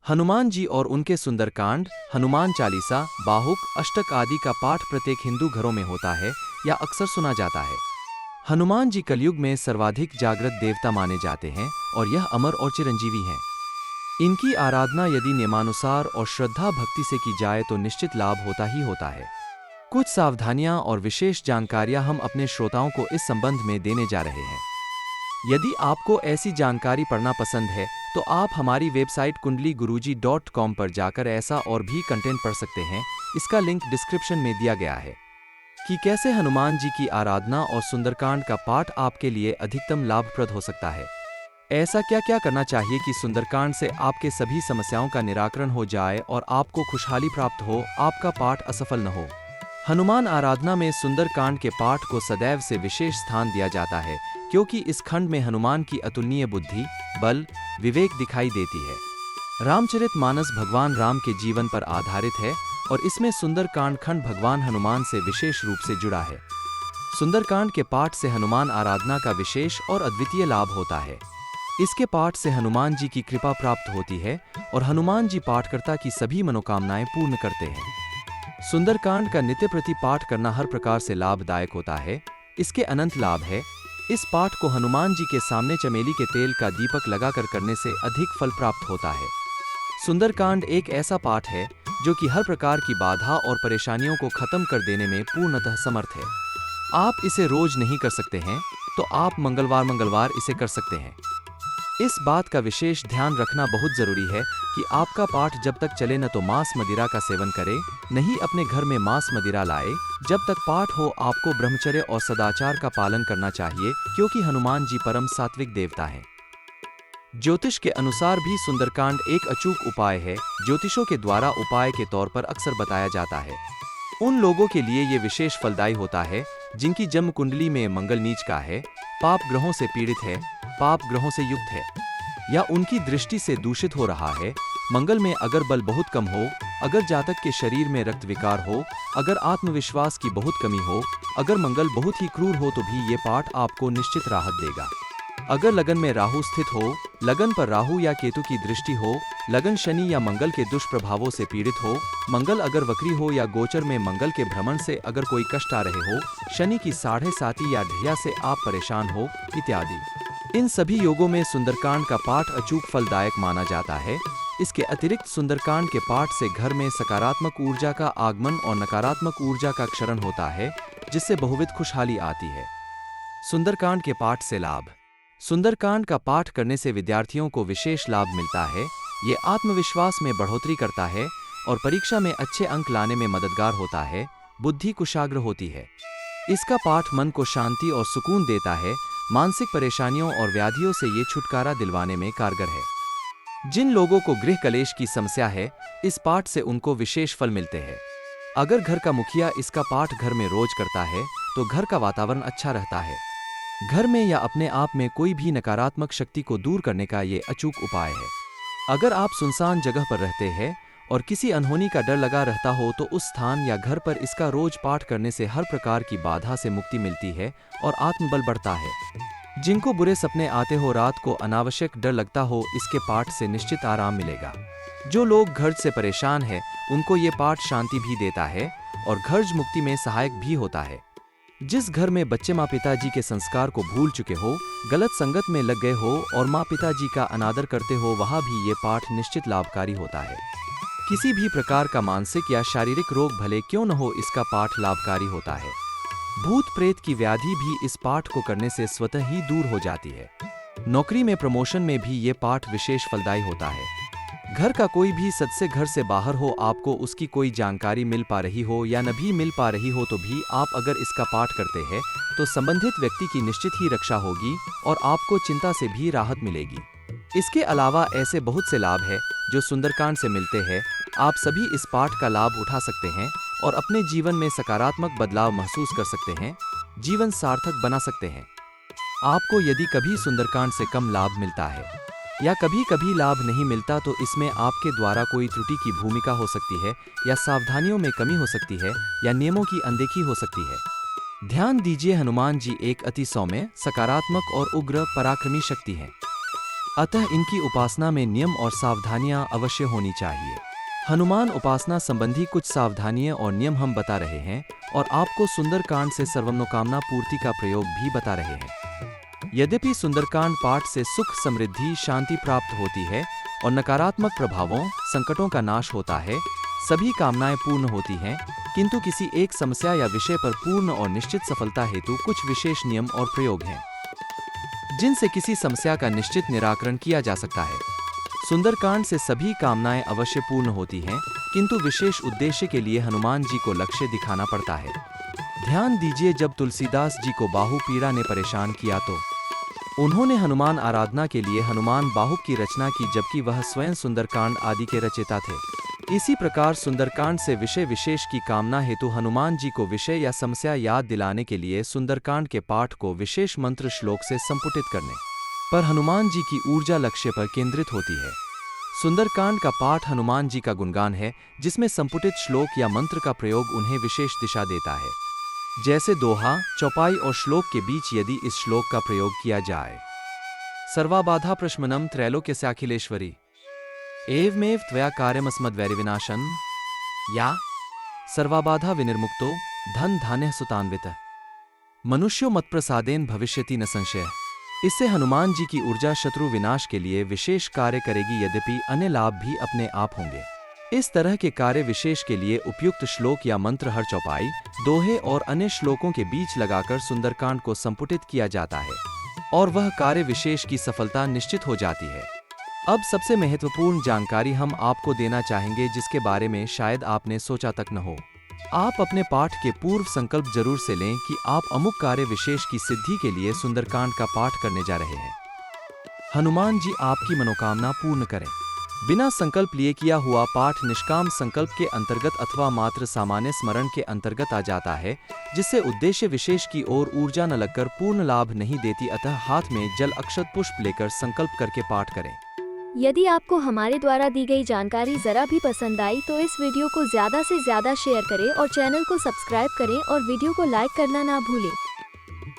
हनुमान जी और उनके सुंदरकांड, हनुमान चालीसा, बाहुक, अष्टक आदि का पाठ प्रत्येक हिंदू घरों में होता है या अक्सर सुना जाता है। हनुमान जी कलयुग में सर्वाधिक जागृत देवता माने जाते हैं और यह अमर और चिरंजीवी हैं। इनकी आराधना यदि नियमानुसार और श्रद्धा भक्ति से की जाए तो निश्चित लाभ होता ही होता है। कुछ सावधानियां और विशेष जानकारियां हम अपने श्रोताओं को इस संबंध में देने जा रहे हैं। यदि आपको ऐसी जानकारी पढ़ना पसंद है तो आप हमारी वेबसाइट kundaliguruji.com पर जाकर ऐसा और भी कंटेंट पढ़ सकते हैं। इसका लिंक डिस्क्रिप्शन में दिया गया है कि कैसे हनुमान जी की आराधना और सुंदरकांड का पाठ आपके लिए अधिकतम लाभप्रद हो सकता है। ऐसा क्या क्या करना चाहिए कि सुंदरकांड से आपके सभी समस्याओं का निराकरण हो जाए और आपको खुशहाली प्राप्त हो, आपका पाठ असफल न हो। हनुमान आराधना में सुंदरकांड के पाठ को सदैव से विशेष स्थान दिया जाता है क्योंकि इस खंड में हनुमान की अतुलनीय बुद्धि, बल, विवेक दिखाई देती है। रामचरितमानस भगवान राम के जीवन पर आधारित है और इसमें सुंदरकांड खंड भगवान हनुमान से विशेष रूप से जुड़ा है। सुंदरकांड के पाठ से हनुमान आराधना का विशेष और अद्वितीय लाभ होता है। इसके पाठ से हनुमान जी की कृपा प्राप्त होती है और हनुमान जी पाठकर्ता की सभी मनोकामनाएं पूर्ण करते हैं। सुंदरकांड का नित्य प्रति पाठ करना हर प्रकार से लाभदायक होता है। इसके अनंत लाभ है। इस पाठ को हनुमान जी के सामने चमेली के तेल का दीपक लगाकर करने से अधिक फल प्राप्त होता है। सुंदरकांड एक ऐसा पाठ है जो कि हर प्रकार की बाधा और परेशानियों को खत्म कर देने में पूर्णतः समर्थ है। आप इसे रोज नहीं कर सकते हैं तो आप मंगलवार इसे कर सकते हैं। इस बात का विशेष ध्यान रखना बहुत जरूरी है कि आपका पाठ जब तक चले न तो मांस मदिरा का सेवन करे, नहीं अपने घर में मांस मदिरा लाए। जब तक पाठ हो आपको ब्रह्मचर्य और सदाचार का पालन करना चाहिए क्योंकि हनुमान जी परम सात्विक देवता हैं। ज्योतिष के अनुसार भी सुंदरकांड एक अचूक उपाय है। ज्योतिषों के द्वारा उपाय के तौर पर अक्सर बताया जाता है। उन लोगों के लिए ये विशेष फलदायी होता है जिनकी जन्म कुंडली में मंगल नीच का है, पाप ग्रहों से पीड़ित है, पाप ग्रहों से युक्त है या उनकी दृष्टि से दूषित हो रहा है। मंगल में अगर बल बहुत कम हो, अगर जातक के शरीर में रक्त विकार हो, अगर आत्मविश्वास की बहुत कमी हो, अगर मंगल बहुत ही क्रूर हो तो भी ये पाठ आपको निश्चित राहत देगा। अगर लगन में राहु स्थित हो, लगन पर राहु या केतु की दृष्टि हो, लगन शनि या मंगल के दुष्प्रभावों से पीड़ित हो, मंगल अगर वक्री हो या गोचर में मंगल के भ्रमण से अगर कोई कष्ट आ रहे हो, शनि की 7.5 या ढैया से आप परेशान हो इत्यादि, इन सभी योगों में सुंदरकांड का पाठ अचूक फलदायक माना जाता है। इसके अतिरिक्त सुंदरकांड के पाठ से घर में सकारात्मक ऊर्जा का आगमन और नकारात्मक ऊर्जा का क्षरण होता है जिससे बहुविध खुशहाली आती है। सुंदरकांड के पाठ से लाभ। सुंदरकांड का पाठ करने से विद्यार्थियों को विशेष लाभ मिलता है। ये आत्मविश्वास में बढ़ोतरी करता है और परीक्षा में अच्छे अंक लाने में मददगार होता है। बुद्धि कुशाग्र होती है। इसका पाठ मन को शांति और सुकून देता है। मानसिक परेशानियों और व्याधियों से ये छुटकारा दिलवाने में कारगर है। जिन लोगों को गृह कलेश की समस्या है, इस पाठ से उनको विशेष फल मिलते हैं। अगर घर का मुखिया इसका पाठ घर में रोज करता है तो घर का वातावरण अच्छा रहता है। घर में या अपने आप में कोई भी नकारात्मक शक्ति को दूर करने का ये अचूक उपाय है। अगर आप सुनसान जगह पर रहते हैं और किसी अनहोनी का डर लगा रहता हो तो उस स्थान या घर पर इसका रोज पाठ करने से हर प्रकार की बाधा से मुक्ति मिलती है और आत्मबल बढ़ता है। जिनको बुरे सपने आते हो, रात को अनावश्यक डर लगता हो, इसके पाठ से निश्चित आराम मिलेगा। जो लोग घर्ज से परेशान हैं, उनको ये पाठ शांति भी देता है और घर्ज मुक्ति में सहायक भी होता है। जिस घर में बच्चे माँ पिताजी के संस्कार को भूल चुके हो, गलत संगत में लग गए हो और माँ पिताजी का अनादर करते हो, वहाँ भी ये पाठ निश्चित लाभकारी होता है। किसी भी प्रकार का मानसिक या शारीरिक रोग भले क्यों न हो, इसका पाठ लाभकारी होता है। भूत प्रेत की व्याधि भी इस पाठ को करने से स्वतः ही दूर हो जाती है। नौकरी में प्रमोशन में भी ये पाठ विशेष फलदायी होता है। घर का कोई भी सदस्य घर से बाहर हो, आपको उसकी कोई जानकारी मिल पा रही हो या न भी मिल पा रही हो तो भी आप अगर इसका पाठ करते हैं तो संबंधित व्यक्ति की निश्चित ही रक्षा होगी और आपको चिंता से भी राहत मिलेगी। इसके अलावा ऐसे बहुत से लाभ हैं जो सुंदरकांड से मिलते हैं। आप सभी इस पाठ का लाभ उठा सकते हैं और अपने जीवन में सकारात्मक बदलाव महसूस कर सकते हैं, जीवन सार्थक बना सकते हैं। आपको यदि कभी सुंदरकांड से कम लाभ मिलता है या कभी कभी लाभ नहीं मिलता तो इसमें आपके द्वारा कोई त्रुटि की भूमिका हो सकती है या सावधानियों में कमी हो सकती है या नियमों की अनदेखी हो सकती है। ध्यान दीजिए, हनुमान जी एक अति सौम्य, सकारात्मक और उग्र पराक्रमी शक्ति हैं। अतः इनकी उपासना में नियम और सावधानियां अवश्य होनी चाहिए। हनुमान उपासना संबंधी कुछ सावधानियां और नियम हम बता रहे हैं और आपको सुंदरकांड से सर्वमनोकामना पूर्ति का प्रयोग भी बता रहे हैं। यद्यपि सुंदरकांड पाठ से सुख, समृद्धि, शांति प्राप्त होती है और नकारात्मक प्रभावों, संकटों का नाश होता है, सभी कामनाएं पूर्ण होती हैं, किंतु किसी एक समस्या या विषय पर पूर्ण और निश्चित सफलता हेतु कुछ विशेष नियम और प्रयोग हैं जिनसे किसी समस्या का निश्चित निराकरण किया जा सकता है। सुंदरकांड से सभी कामनाएं अवश्य पूर्ण होती हैं, किंतु विशेष उद्देश्य के लिए हनुमान जी को लक्ष्य दिखाना पड़ता है। ध्यान दीजिए, जब तुलसीदास जी को बाहु पीड़ा ने परेशान किया तो उन्होंने हनुमान आराधना के लिए हनुमान बाहुक की रचना की, जबकि वह स्वयं सुंदरकांड आदि के रचयिता थे। इसी प्रकार सुंदरकांड से विषय विशेष की कामना हेतु हनुमान जी को विषय या समस्या याद दिलाने के लिए सुंदरकांड के पाठ को विशेष मंत्र श्लोक से संपुटित करने पर हनुमान जी की ऊर्जा लक्ष्य पर केंद्रित होती है। सुंदरकांड का पाठ हनुमान जी का गुणगान है, जिसमें संपुटित श्लोक या मंत्र का प्रयोग उन्हें विशेष दिशा देता है। जैसे दोहा, चौपाई और श्लोक के बीच यदि इस श्लोक का प्रयोग किया जाए, सर्वाबाधा प्रशमनम त्रैलोक्यस्याखिलेश्वरी एवमेव त्वया कार्यमस्मद्वैरिविनाशन, या सर्वाबाधा विनिर्मुक्तो धन धान्य सुतान्वित मनुष्यो मत्प्रसादेन भविष्यति न संशय। इससे हनुमान जी की ऊर्जा शत्रु विनाश के लिए विशेष कार्य करेगी, यद्यपि अन्य लाभ भी अपने आप होंगे। इस तरह के कार्य विशेष के लिए उपयुक्त श्लोक या मंत्र हर चौपाई, दोहे और अन्य श्लोकों के बीच लगाकर सुंदरकांड को संपुटित किया जाता है और वह कार्य विशेष की सफलता निश्चित हो जाती है। अब सबसे महत्वपूर्ण जानकारी हम आपको देना चाहेंगे, जिसके बारे में शायद आपने सोचा तक न हो। आप अपने पाठ के पूर्व संकल्प जरूर से लें कि आप अमुक कार्य विशेष की सिद्धि के लिए सुंदरकांड का पाठ करने जा रहे हैं। हनुमान जी आपकी मनोकामना पूर्ण करें। बिना संकल्प लिए किया हुआ पाठ निष्काम संकल्प के अंतर्गत अथवा मात्र सामान्य स्मरण के अंतर्गत आ जाता है, जिससे उद्देश्य विशेष की ओर ऊर्जा न लगकर पूर्ण लाभ नहीं देती। अतः हाथ में जल अक्षत पुष्प लेकर संकल्प करके पाठ करें। यदि आपको हमारे द्वारा दी गई जानकारी जरा भी पसंद आई तो इस वीडियो को ज़्यादा से ज़्यादा शेयर करें और चैनल को सब्सक्राइब करें और वीडियो को लाइक करना ना भूलें।